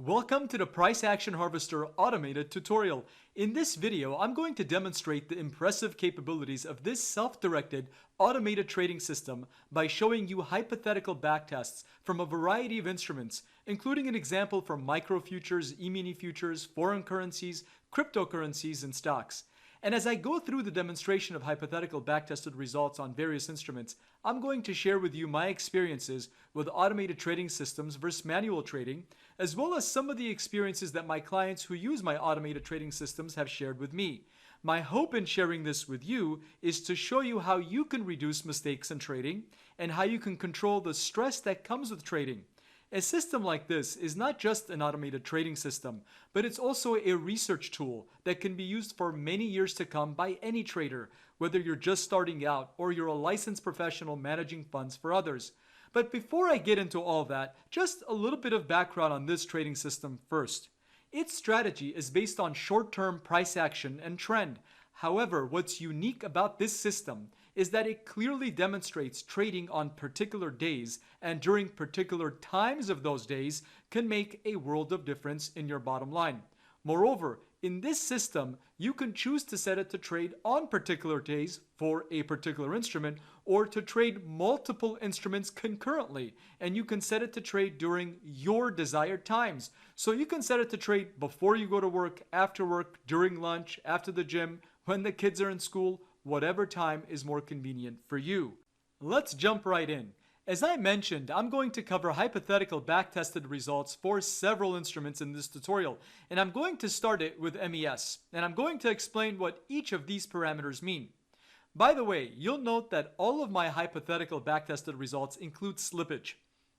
Welcome to the Price Action Harvester automated tutorial. In this video, I'm going to demonstrate the impressive capabilities of this self-directed automated trading system by showing you hypothetical backtests from a variety of instruments, including an example for micro futures, e-mini futures, foreign currencies, cryptocurrencies, and stocks. And as I go through the demonstration of hypothetical backtested results on various instruments, I'm going to share with you my experiences with automated trading systems versus manual trading, as well as some of the experiences that my clients who use my automated trading systems have shared with me. My hope in sharing this with you is to show you how you can reduce mistakes in trading and how you can control the stress that comes with trading. A system like this is not just an automated trading system, but it's also a research tool that can be used for many years to come by any trader, whether you're just starting out or you're a licensed professional managing funds for others. But before I get into all that, just a little bit of background on this trading system first. Its strategy is based on short-term price action and trend. However, what's unique about this system is that it clearly demonstrates trading on particular days and during particular times of those days can make a world of difference in your bottom line. Moreover, in this system, you can choose to set it to trade on particular days for a particular instrument or to trade multiple instruments concurrently, and you can set it to trade during your desired times. So you can set it to trade before you go to work, after work, during lunch, after the gym, when the kids are in school, whatever time is more convenient for you. Let's jump right in. As I mentioned, I'm going to cover hypothetical backtested results for several instruments in this tutorial, and I'm going to start it with MES, and I'm going to explain what each of these parameters mean. By the way, you'll note that all of my hypothetical backtested results include slippage.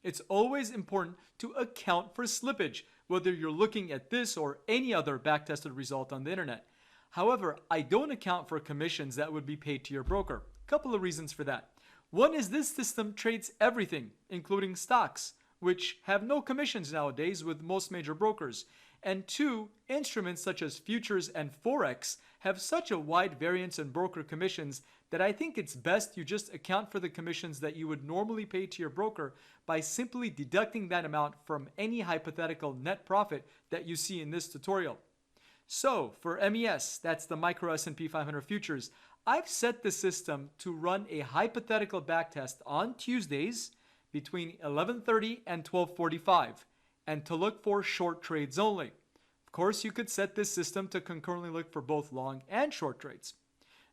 It's always important to account for slippage, whether you're looking at this or any other backtested result on the internet. However, I don't account for commissions that would be paid to your broker. A couple of reasons for that. One is this system trades everything, including stocks, which have no commissions nowadays with most major brokers. And two, instruments such as futures and Forex have such a wide variance in broker commissions that I think it's best you just account for the commissions that you would normally pay to your broker by simply deducting that amount from any hypothetical net profit that you see in this tutorial. So for MES, that's the micro S&P 500 futures, I've set the system to run a hypothetical backtest on Tuesdays between 11:30 and 12:45 and to look for short trades only. Of course, you could set this system to concurrently look for both long and short trades.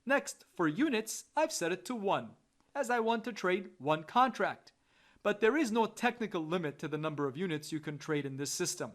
Next, for units, I've set it to 1, as I want to trade one contract. But there is no technical limit to the number of units you can trade in this system.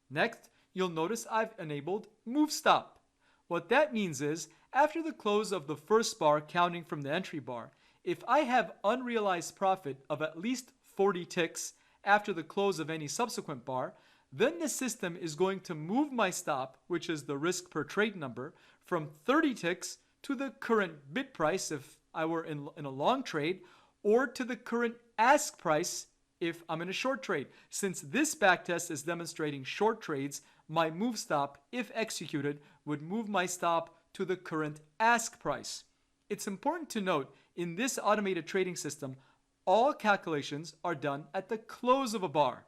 Next, you'll notice I've enabled Move Stop. What that means is, after the close of the first bar counting from the entry bar, if I have unrealized profit of at least 40 ticks after the close of any subsequent bar, then the system is going to move my stop, which is the risk per trade number, from 30 ticks to the current bid price if I were in a long trade, or to the current ask price if I'm in a short trade. Since this backtest is demonstrating short trades, my move stop, if executed, would move my stop to the current ask price. It's important to note, in this automated trading system, all calculations are done at the close of a bar.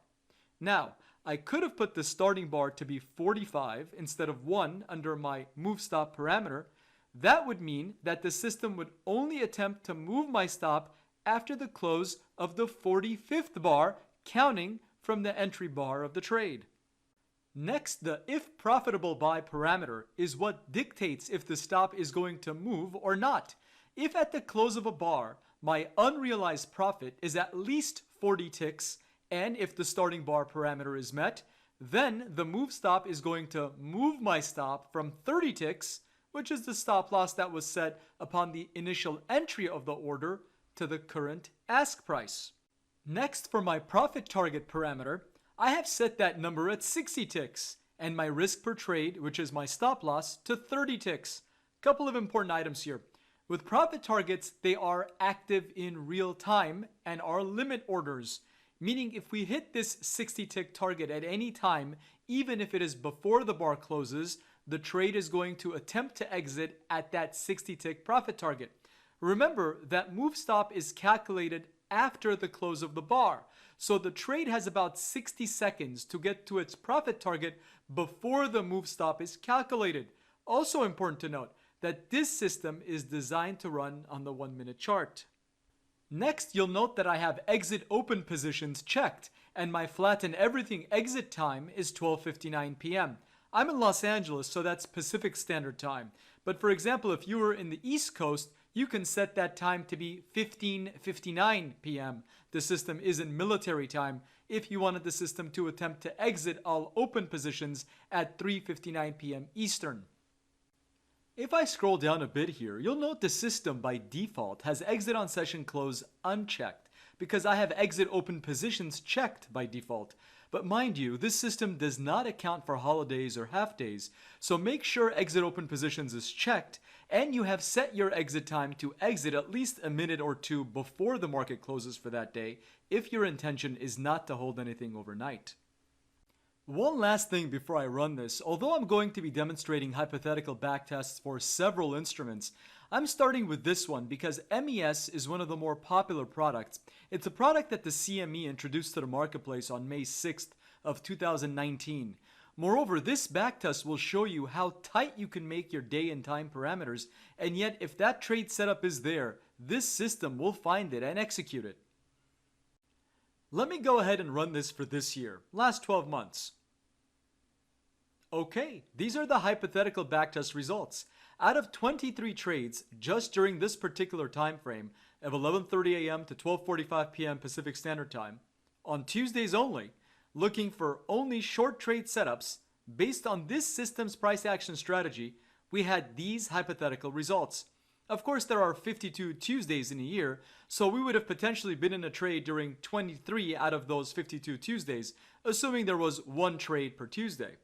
Now, I could have put the starting bar to be 45 instead of 1 under my move stop parameter. That would mean that the system would only attempt to move my stop after the close of the 45th bar, counting from the entry bar of the trade. Next, the if profitable buy parameter is what dictates if the stop is going to move or not. If at the close of a bar, my unrealized profit is at least 40 ticks, and if the starting bar parameter is met, then the move stop is going to move my stop from 30 ticks, which is the stop loss that was set upon the initial entry of the order, to the current ask price. Next, for my profit target parameter, I have set that number at 60 ticks and my risk per trade, which is my stop loss, to 30 ticks. Couple of important items here. With profit targets, they are active in real time and are limit orders, meaning if we hit this 60 tick target at any time, even if it is before the bar closes, the trade is going to attempt to exit at that 60 tick profit target. Remember that move stop is calculated after the close of the bar. So the trade has about 60 seconds to get to its profit target before the move stop is calculated. Also important to note that this system is designed to run on the 1-minute chart. Next, you'll note that I have exit open positions checked, and my flatten everything exit time is 12:59 p.m. I'm in Los Angeles, so that's Pacific Standard Time. But for example, if you were in the East Coast, you can set that time to be 15:59 p.m. The system isn't military time if you wanted the system to attempt to exit all open positions at 3:59 p.m. Eastern. If I scroll down a bit here, you'll note the system by default has exit on session close unchecked because I have exit open positions checked by default. But mind you, this system does not account for holidays or half days, so make sure exit open positions is checked and you have set your exit time to exit at least a minute or two before the market closes for that day if your intention is not to hold anything overnight. One last thing before I run this, although I'm going to be demonstrating hypothetical backtests for several instruments, I'm starting with this one because MES is one of the more popular products. It's a product that the CME introduced to the marketplace on May 6th of 2019. Moreover, this backtest will show you how tight you can make your day and time parameters, and yet if that trade setup is there, this system will find it and execute it. Let me go ahead and run this for this year, last 12 months. Okay, these are the hypothetical backtest results. Out of 23 trades just during this particular time frame of 11:30 a.m. to 12:45 p.m. Pacific Standard Time, on Tuesdays only, looking for only short trade setups based on this system's price action strategy, we had these hypothetical results. Of course, there are 52 Tuesdays in a year, so we would have potentially been in a trade during 23 out of those 52 Tuesdays, assuming there was one trade per Tuesday.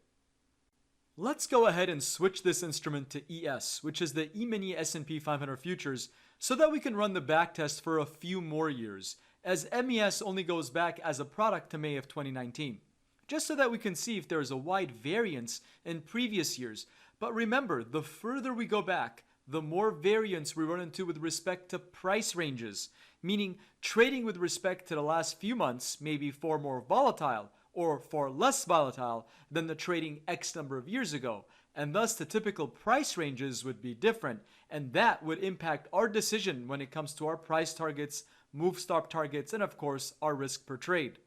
Let's go ahead and switch this instrument to ES, which is the E-mini S&P 500 futures, so that we can run the backtest for a few more years, as MES only goes back as a product to May of 2019. Just so that we can see if there is a wide variance in previous years. But remember, the further we go back, the more variance we run into with respect to price ranges, meaning trading with respect to the last few months may be far more volatile or far less volatile than the trading X number of years ago, and thus the typical price ranges would be different, and that would impact our decision when it comes to our price targets, move stop targets, and of course our risk per trade.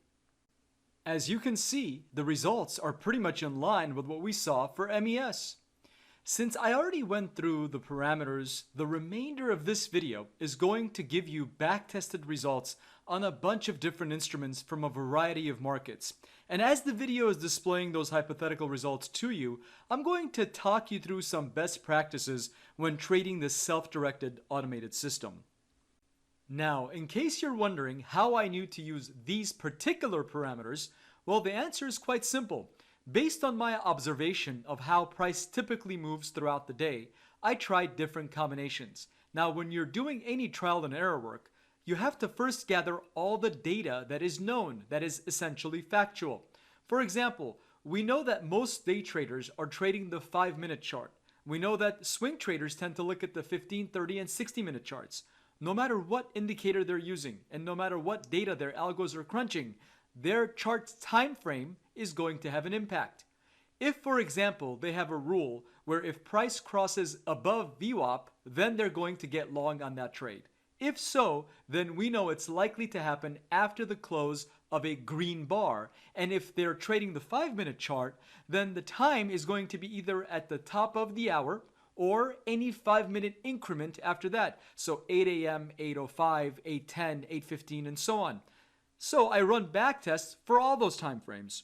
As you can see, the results are pretty much in line with what we saw for MES. Since I already went through the parameters, the remainder of this video is going to give you backtested results on a bunch of different instruments from a variety of markets. And as the video is displaying those hypothetical results to you, I'm going to talk you through some best practices when trading this self-directed automated system. Now, in case you're wondering how I knew to use these particular parameters, well, the answer is quite simple. Based on my observation of how price typically moves throughout the day, I tried different combinations. Now, when you're doing any trial and error work, you have to first gather all the data that is known, that is essentially factual. For example, we know that most day traders are trading the 5-minute chart. We know that swing traders tend to look at the 15, 30, and 60-minute charts. No matter what indicator they're using, and no matter what data their algos are crunching, their chart's time frame is going to have an impact. If, for example, they have a rule where if price crosses above VWAP, then they're going to get long on that trade. If so, then we know it's likely to happen after the close of a green bar. And if they're trading the 5-minute chart, then the time is going to be either at the top of the hour or any 5-minute increment after that. So 8 a.m., 8:05, 8:10, 8:15, and so on. So I run backtests for all those time frames.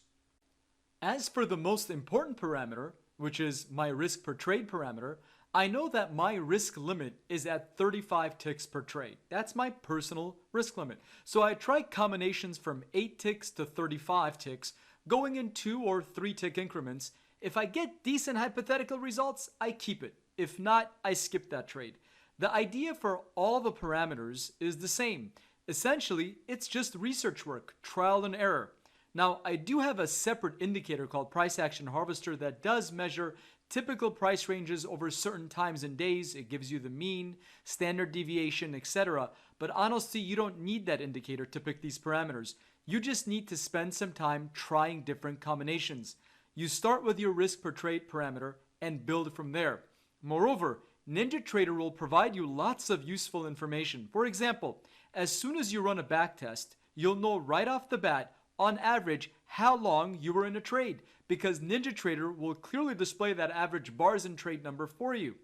As for the most important parameter, which is my risk per trade parameter, I know that my risk limit is at 35 ticks per trade. That's my personal risk limit. So I try combinations from 8 ticks to 35 ticks, going in 2 or 3 tick increments. If I get decent hypothetical results, I keep it. If not, I skip that trade. The idea for all the parameters is the same. Essentially, it's just research work, trial and error. Now, I do have a separate indicator called Price Action Harvester that does measure typical price ranges over certain times and days. It gives you the mean, standard deviation, etc. But honestly, you don't need that indicator to pick these parameters. You just need to spend some time trying different combinations. You start with your risk per trade parameter and build from there. Moreover, NinjaTrader will provide you lots of useful information. For example, as soon as you run a backtest, you'll know right off the bat, on average, how long you were in a trade, because NinjaTrader will clearly display that average bars in trade number for you.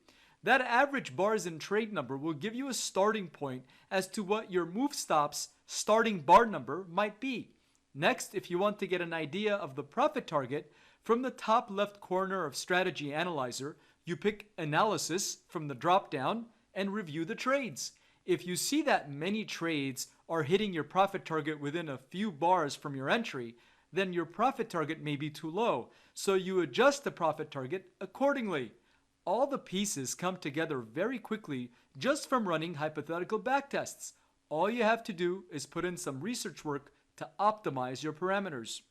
That average bars in trade number will give you a starting point as to what your move stop's starting bar number might be. Next, if you want to get an idea of the profit target, from the top left corner of Strategy Analyzer, you pick Analysis from the drop-down and review the trades. If you see that many trades are hitting your profit target within a few bars from your entry, then your profit target may be too low, so you adjust the profit target accordingly. All the pieces come together very quickly just from running hypothetical backtests. All you have to do is put in some research work to optimize your parameters.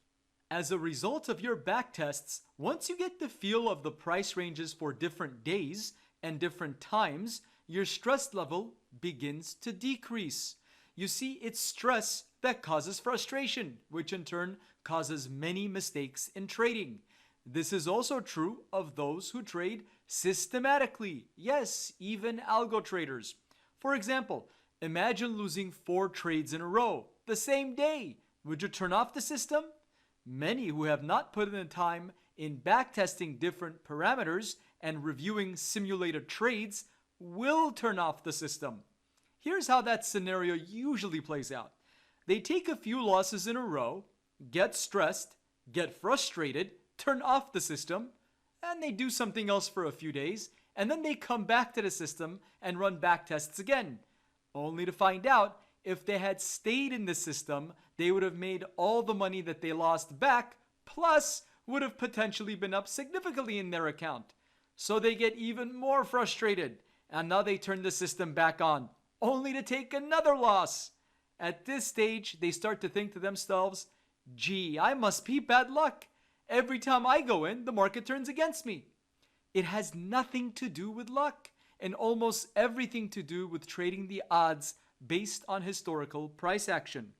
As a result of your backtests, once you get the feel of the price ranges for different days and different times, your stress level begins to decrease. You see, it's stress that causes frustration, which in turn causes many mistakes in trading. This is also true of those who trade systematically. Yes, even algo traders. For example, imagine losing 4 trades in a row the same day. Would you turn off the system? Many who have not put in the time in backtesting different parameters and reviewing simulated trades will turn off the system. Here's how that scenario usually plays out. They take a few losses in a row, get stressed, get frustrated, turn off the system, and they do something else for a few days, and then they come back to the system and run backtests again, only to find out if they had stayed in the system, they would have made all the money that they lost back, plus would have potentially been up significantly in their account. So they get even more frustrated, and now they turn the system back on, only to take another loss. At this stage, they start to think to themselves, gee, I must be bad luck. Every time I go in, the market turns against me. It has nothing to do with luck, and almost everything to do with trading the odds based on historical price action.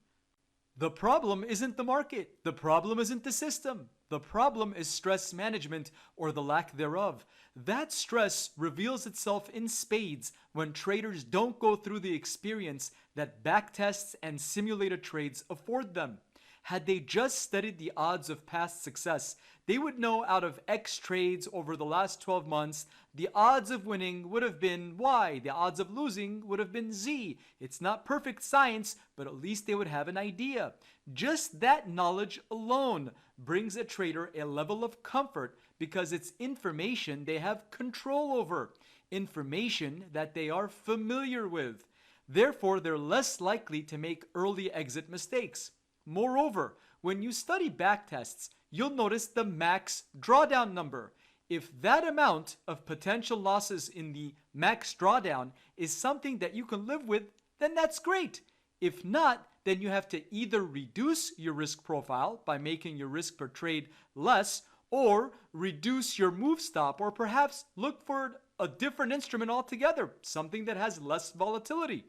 The problem isn't the market. The problem isn't the system. The problem is stress management or the lack thereof. That stress reveals itself in spades when traders don't go through the experience that backtests and simulated trades afford them. Had they just studied the odds of past success, they would know out of X trades over the last 12 months, the odds of winning would have been Y, the odds of losing would have been Z. It's not perfect science, but at least they would have an idea. Just that knowledge alone brings a trader a level of comfort because it's information they have control over, information that they are familiar with. Therefore, they're less likely to make early exit mistakes. Moreover, when you study backtests, you'll notice the max drawdown number. If that amount of potential losses in the max drawdown is something that you can live with, then that's great. If not, then you have to either reduce your risk profile by making your risk per trade less, or reduce your move stop, or perhaps look for a different instrument altogether, something that has less volatility.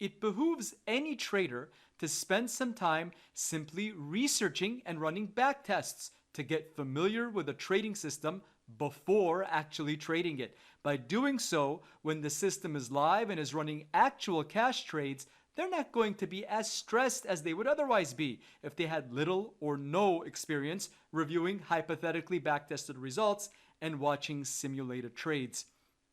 It behooves any trader to spend some time simply researching and running backtests to get familiar with a trading system before actually trading it. By doing so, when the system is live and is running actual cash trades, they're not going to be as stressed as they would otherwise be if they had little or no experience reviewing hypothetically backtested results and watching simulated trades.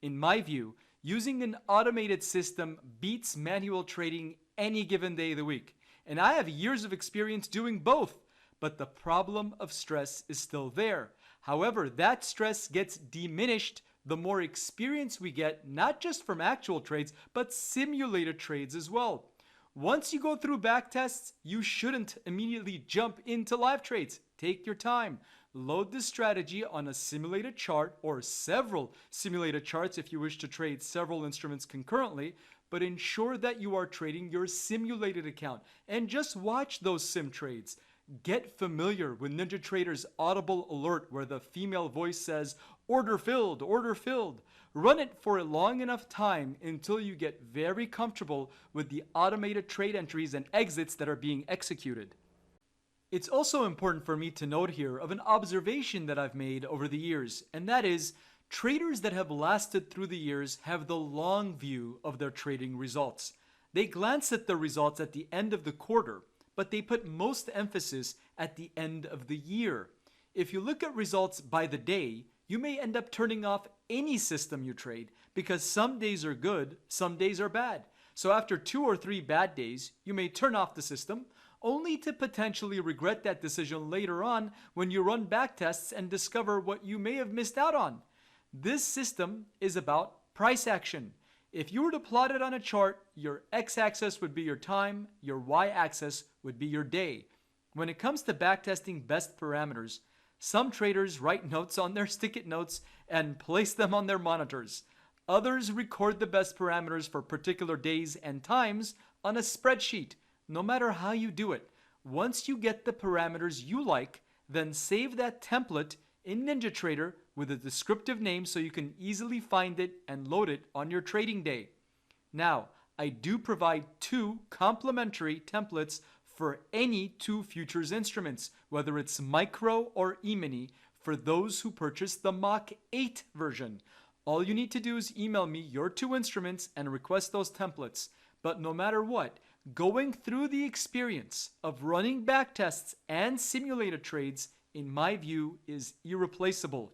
In my view, using an automated system beats manual trading any given day of the week. And I have years of experience doing both, but the problem of stress is still there. However, that stress gets diminished the more experience we get, not just from actual trades, but simulated trades as well. Once you go through backtests, you shouldn't immediately jump into live trades. Take your time. Load the strategy on a simulated chart or several simulated charts if you wish to trade several instruments concurrently, but ensure that you are trading your simulated account and just watch those sim trades. Get familiar with NinjaTrader's audible alert where the female voice says, "Order filled, order filled." Run it for a long enough time until you get very comfortable with the automated trade entries and exits that are being executed. It's also important for me to note here of an observation that I've made over the years, and that is traders that have lasted through the years have the long view of their trading results. They glance at the results at the end of the quarter, but they put most emphasis at the end of the year. If you look at results by the day, you may end up turning off any system you trade because some days are good, some days are bad. So after 2 or 3 bad days, you may turn off the system, only to potentially regret that decision later on when you run back tests and discover what you may have missed out on. This system is about price action. If you were to plot it on a chart, your x-axis would be your time, your y-axis would be your day. When it comes to backtesting best parameters, some traders write notes on their stick-it notes and place them on their monitors. Others record the best parameters for particular days and times on a spreadsheet. No matter how you do it, once you get the parameters you like, then save that template in NinjaTrader with a descriptive name so you can easily find it and load it on your trading day. Now, I do provide 2 complementary templates for any 2 futures instruments, whether it's micro or e-mini, for those who purchase the Mach 8 version. All you need to do is email me your 2 instruments and request those templates. But no matter what, going through the experience of running backtests and simulated trades, in my view, is irreplaceable.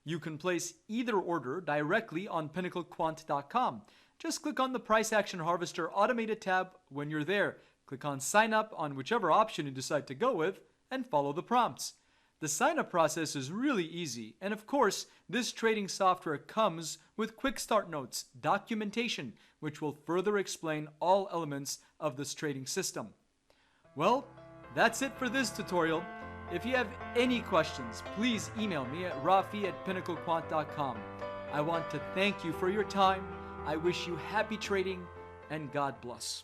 You can place either order directly on pinnaclequant.com. Just click on the Price Action Harvester Automated tab when you're there. Click on Sign Up on whichever option you decide to go with and follow the prompts. The sign-up process is really easy, and of course, this trading software comes with quick start notes, documentation, which will further explain all elements of this trading system. Well, that's it for this tutorial. If you have any questions, please email me at rafi@pinnaclequant.com. I want to thank you for your time. I wish you happy trading, and God bless.